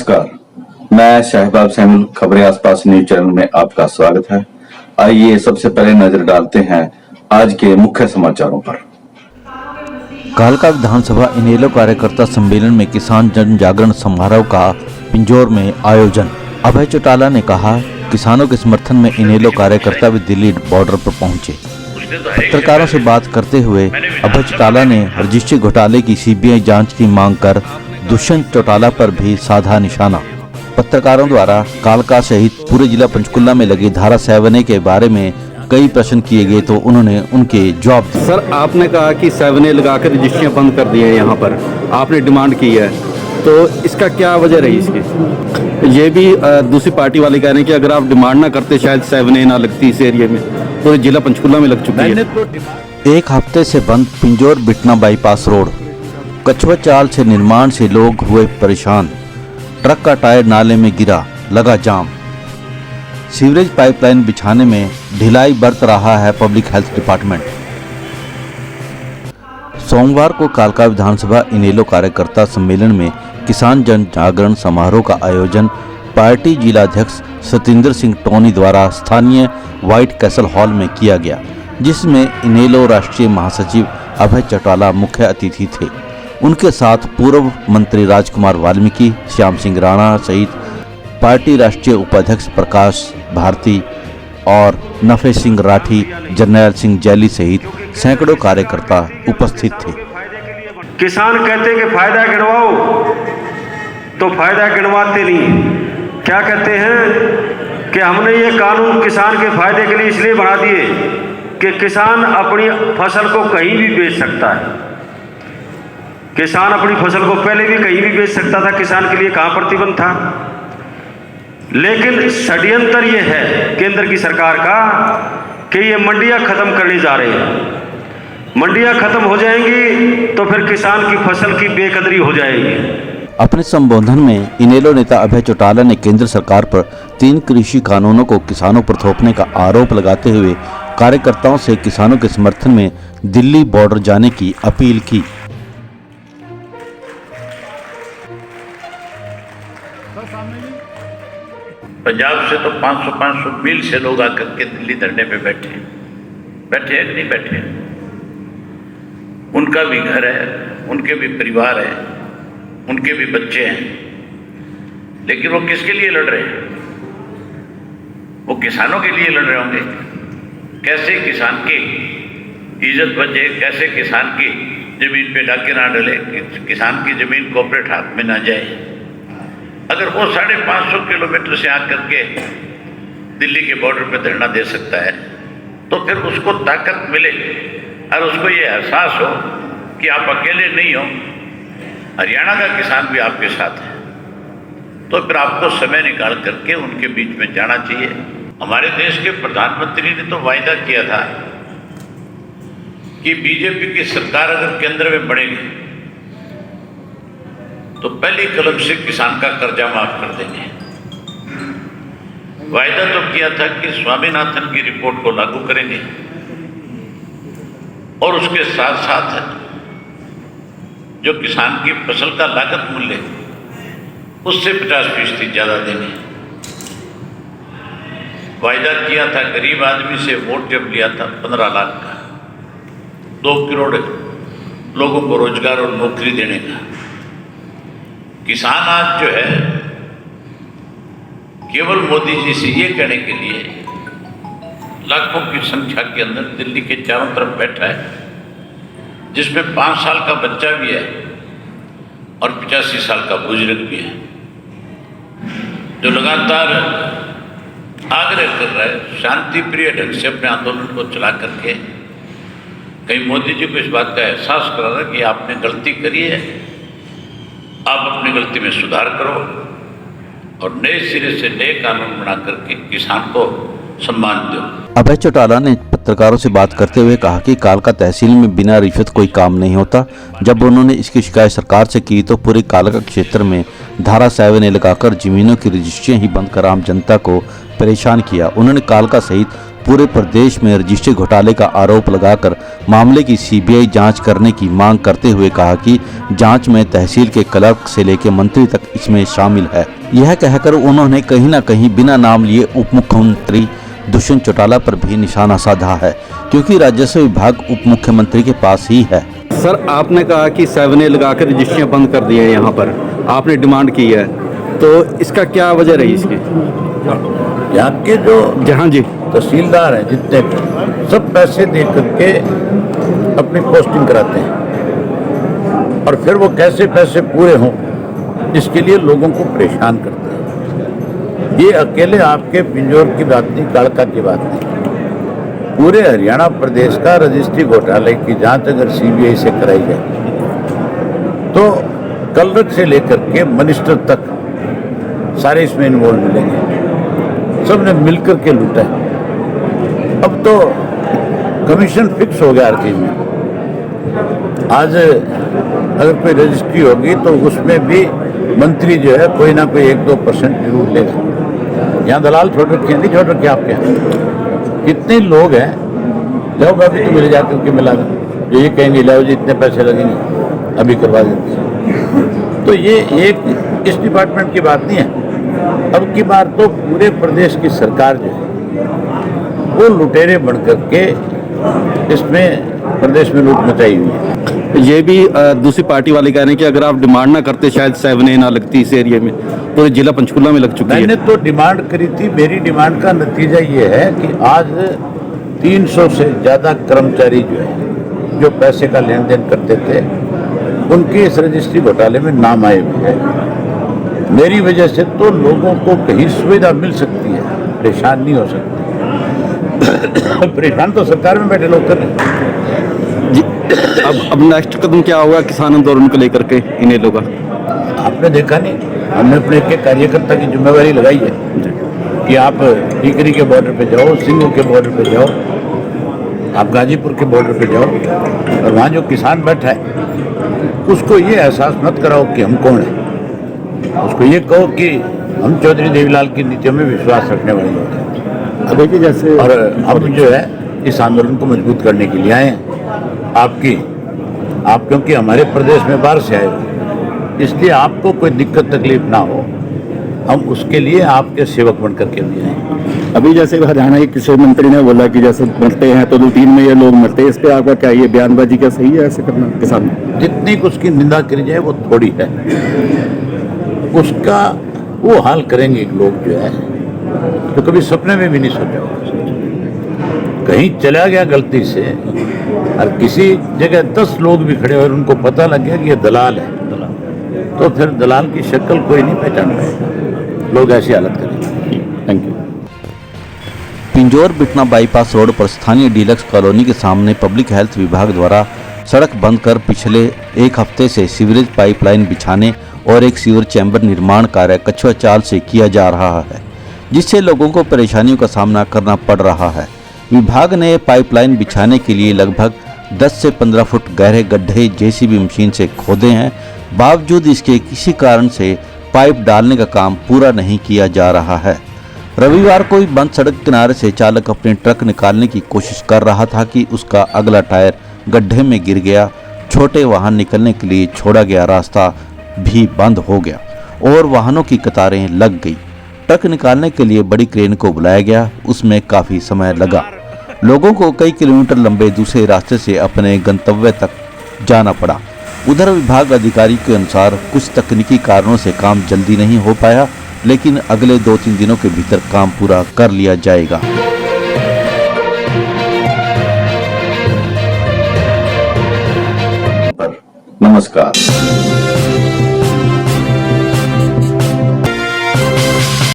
नमस्कार, मैं शहबाब सैमुल। खबरें आसपास न्यूज चैनल में आपका स्वागत है। आइए सबसे पहले नजर डालते हैं आज के मुख्य समाचारों पर। कालका विधानसभा इनेलो कार्यकर्ता सम्मेलन में किसान जन जागरण समारोह का पिंजौर में आयोजन। अभय चौटाला ने कहा, किसानों के समर्थन में इनेलो कार्यकर्ता भी दिल्ली बॉर्डर पर पहुंचे। पत्रकारों से बात करते हुए अभय चौटाला ने रजिस्ट्री घोटाले की सीबीआई जांच की मांग कर दुष्यंत चौटाला पर भी साधा निशाना। पत्रकारों द्वारा कालका सहित पूरे जिला पंचकुला में लगी धारा 7A के बारे में कई प्रश्न किए गए तो उन्होंने उनके जवाब दिए। सर, आपने कहा कि 7A लगाकर रजिस्ट्रियाँ बंद कर दी हैं, यहाँ पर आपने डिमांड की है, तो इसका क्या वजह रही इसकी? ये भी दूसरी पार्टी वाले कह रहे हैं कि अगर आप डिमांड ना करते शायद 7A ना लगती इस एरिया में, पूरे जिला पंचकुला में लग चुकी है। एक हफ्ते से बंद पिंजौर बिटना बाईपास रोड। कछुआ चाल से निर्माण से लोग हुए परेशान। ट्रक का टायर नाले में गिरा, लगा जाम। सीवरेज पाइपलाइन बिछाने में ढिलाई बरत रहा है पब्लिक हेल्थ डिपार्टमेंट। सोमवार को कालका विधानसभा इनेलो कार्यकर्ता सम्मेलन में किसान जन जागरण समारोह का आयोजन पार्टी जिलाध्यक्ष सतिंदर सिंह टोनी द्वारा स्थानीय व्हाइट कैसल हॉल में किया गया, जिसमें इनेलो राष्ट्रीय महासचिव अभय चौटाला मुख्य अतिथि थे। उनके साथ पूर्व मंत्री राजकुमार वाल्मीकि, श्याम सिंह राणा सहित पार्टी राष्ट्रीय उपाध्यक्ष प्रकाश भारती और नफे सिंह राठी, जरनैल सिंह जैली सहित सैकड़ों कार्यकर्ता उपस्थित थे। किसान कहते कि फायदा गिनवाओ, तो फायदा गिनवाते नहीं। क्या कहते हैं कि हमने ये कानून किसान के फायदे के लिए इसलिए बना दिए कि किसान अपनी फसल को कहीं भी बेच सकता है। किसान अपनी फसल को पहले भी कहीं भी बेच सकता था, किसान के लिए कहाँ प्रतिबंध था। लेकिन षड्यंत्र ये है केंद्र की सरकार का कि ये मंडियां खत्म करने जा रहे हैं। मंडियां खत्म हो जाएंगी तो फिर किसान की फसल की बेकदरी हो जाएगी। अपने संबोधन में इनेलो नेता अभय चौटाला ने केंद्र सरकार पर 3 कृषि कानूनों को किसानों पर थोपने का आरोप लगाते हुए कार्यकर्ताओं से किसानों के समर्थन में दिल्ली बॉर्डर जाने की अपील की। पंजाब से तो 500 मील से लोग आकर के दिल्ली धरने पे बैठे हैं कि नहीं बैठे? उनका भी घर है, उनके भी परिवार है, उनके भी बच्चे हैं, लेकिन वो किसके लिए लड़ रहे हैं? वो किसानों के लिए लड़ रहे होंगे। कैसे किसान की इज्जत बचे, कैसे किसान की जमीन पे डाके ना डले, किसान की जमीन कॉर्पोरेट हाथ में ना जाए। अगर वो 550 किलोमीटर से आकर के दिल्ली के बॉर्डर पे धरना दे सकता है तो फिर उसको ताकत मिले और उसको ये एहसास हो कि आप अकेले नहीं हो, हरियाणा का किसान भी आपके साथ है, तो फिर आपको समय निकाल करके उनके बीच में जाना चाहिए। हमारे देश के प्रधानमंत्री ने तो वायदा किया था कि बीजेपी की सरकार अगर केंद्र में बनेगी तो पहली कलम से किसान का कर्जा माफ कर देंगे। वायदा तो किया था कि स्वामीनाथन की रिपोर्ट को लागू करेंगे और उसके साथ साथ जो किसान की फसल का लागत मूल्य उससे 50% ज्यादा देंगे। वायदा किया था गरीब आदमी से वोट जब लिया था 15 लाख का, 2 करोड़ लोगों को रोजगार और नौकरी देने का। किसान आज जो है केवल मोदी जी से ये कहने के लिए लाखों की संख्या के अंदर दिल्ली के चारों तरफ बैठा है, जिसमें 5 साल का बच्चा भी है और 85 साल का बुजुर्ग भी है, जो लगातार आग्रह कर रहा है शांति प्रिय ढंग से अपने आंदोलन को चला करके कहीं मोदी जी को इस बात का एहसास करा रहा है कि आपने गलती करी है, आप अपनी गलती में सुधार करो और नए सिरे से नए कानून बना करके किसान को सम्मान दो। अभय चौटाला ने पत्रकारों से बात करते हुए कहा कि कालका तहसील में बिना रिश्वत कोई काम नहीं होता। जब उन्होंने इसकी शिकायत सरकार से की तो पूरे कालका क्षेत्र में धारा 7A लगाकर जमीनों की रजिस्ट्रियां ही बंद कर आम जनता को परेशान किया। उन्होंने कालका सहित पूरे प्रदेश में रजिस्ट्री घोटाले का आरोप लगाकर मामले की सीबीआई जांच करने की मांग करते हुए कहा कि जांच में तहसील के क्लर्क से लेकर मंत्री तक इसमें शामिल है। यह कहकर उन्होंने कहीं न कहीं बिना नाम लिए उप मुख्यमंत्री दुष्यंत चौटाला पर भी निशाना साधा है, क्योंकि राजस्व विभाग उप मुख्यमंत्री के पास ही है। सर, आपने कहा कि 7A लगाकर रजिस्ट्रियाँ बंद कर दी हैं यहाँ पर, आपने डिमांड की है, तो इसका क्या वजह रही इसकी? यहाँ के जो जहाँ जी तहसीलदार हैं जितने सब पैसे दे करके अपनी पोस्टिंग कराते हैं और फिर वो कैसे पैसे पूरे हों इसके लिए लोगों को परेशान करते हैं। ये अकेले आपके पिंजौर की बात नहीं, कालका की बात नहीं, पूरे हरियाणा प्रदेश का रजिस्ट्री घोटाले की जांच अगर सीबीआई से कराई जाए तो क्लर्क से लेकर के मिनिस्टर तक सारे इसमें इन्वॉल्व मिलेंगे। सब ने मिलकर के लूटा है। अब तो कमीशन फिक्स हो गया हर चीज में। आज अगर कोई रजिस्ट्री होगी तो उसमें भी मंत्री जो है कोई ना कोई 1-2% जरूर लेगा। यहाँ दलाल छोड़ रखे नहीं छोड़ रखे आपके यहाँ कितने लोग हैं, जाओ अभी तो मिल जाकर के मिला दो, ये कहेंगे लाओ जी इतने पैसे लगेंगे अभी करवा देते। तो ये एक इस डिपार्टमेंट की बात नहीं है। अब की बार तो पूरे प्रदेश की सरकार जो है वो लुटेरे बन करके इसमें प्रदेश में लूट मचाई हुई है। ये भी दूसरी पार्टी वाले कह रहे हैं कि अगर आप डिमांड ना करते शायद 7A ना लगती इस एरिया में, तो जिला पंचकुला में लग चुकी है। मैंने तो डिमांड करी थी। मेरी डिमांड का नतीजा ये है कि आज 300 से ज़्यादा कर्मचारी जो है जो पैसे का लेन देन करते थे उनके इस रजिस्ट्री घोटाले में नाम आए हुए हैं। मेरी वजह से तो लोगों को कहीं सुविधा मिल सकती है, परेशान नहीं हो सकते। परेशान तो सरकार में बैठे लोग कर रहे हैं। जी, अब नेक्स्ट कदम क्या होगा किसान आंदोलन को लेकर के इन लोगों का? आपने देखा नहीं, हमने अपने एक कार्यकर्ता की जिम्मेवारी लगाई है कि आप टीकरी के बॉर्डर पे जाओ, सिंगू के बॉर्डर पे जाओ, आप गाजीपुर के बॉर्डर पे जाओ और वहाँ जो किसान बैठा है उसको ये एहसास मत कराओ कि हम कौन हैं। उसको ये कहो कि हम चौधरी देवीलाल की नीतियों में विश्वास रखने वाले लोग हैं। देखिए जैसे और अब जो है इस आंदोलन को मजबूत करने के लिए आए हैं। आप क्योंकि हमारे प्रदेश में बाहर से आए हो, इसलिए आपको कोई दिक्कत तकलीफ ना हो, हम उसके लिए आपके सेवक बन करके भी आए। अभी जैसे हरियाणा के कृषि मंत्री ने बोला कि जैसे मरते हैं तो रूटीन में ये लोग मरते हैं, इस पे आपका क्या ये बयानबाजी क्या सही है ऐसे करना किसान? जितनी उसकी निंदा करी जाए वो थोड़ी है, उसका वो हाल करेंगे लोग जो है तो कभी सपने में भी नहीं सोचा होगा। कहीं चला गया गलती से और किसी जगह 10 लोग भी खड़े और उनको पता लग गया कि ये दलाल है, तो फिर दलाल की शक्ल कोई नहीं पहचान पाएगा। लोग ऐसी हालत करेंगे। Thank you. Pinjore Bitna bypass road पर स्थानीय डीलक्स कॉलोनी के सामने पब्लिक हेल्थ विभाग द्वारा सड़क बंद कर पिछले एक हफ्ते से सीवरेज पाइपलाइन बिछाने और एक सीवर चैम्बर निर्माण कार्य कछुआ चाल से किया जा रहा है, जिससे लोगों को परेशानियों का सामना करना पड़ रहा है। विभाग ने पाइपलाइन बिछाने के लिए लगभग 10 से 15 फुट गहरे गड्ढे जेसीबी मशीन से खोदे हैं, बावजूद इसके किसी कारण से पाइप डालने का काम पूरा नहीं किया जा रहा है। रविवार को ही बंद सड़क किनारे से चालक अपने ट्रक निकालने की कोशिश कर रहा था कि उसका अगला टायर गड्ढे में गिर गया। छोटे वाहन निकलने के लिए छोड़ा गया रास्ता भी बंद हो गया और वाहनों की कतारें लग गई। ट्रक निकालने के लिए बड़ी क्रेन को बुलाया गया, उसमें काफी समय लगा। लोगों को कई किलोमीटर लंबे दूसरे रास्ते से अपने गंतव्य तक जाना पड़ा। उधर विभाग अधिकारी के अनुसार कुछ तकनीकी कारणों से काम जल्दी नहीं हो पाया, लेकिन अगले 2-3 दिनों के भीतर काम पूरा कर लिया जाएगा। नमस्कार।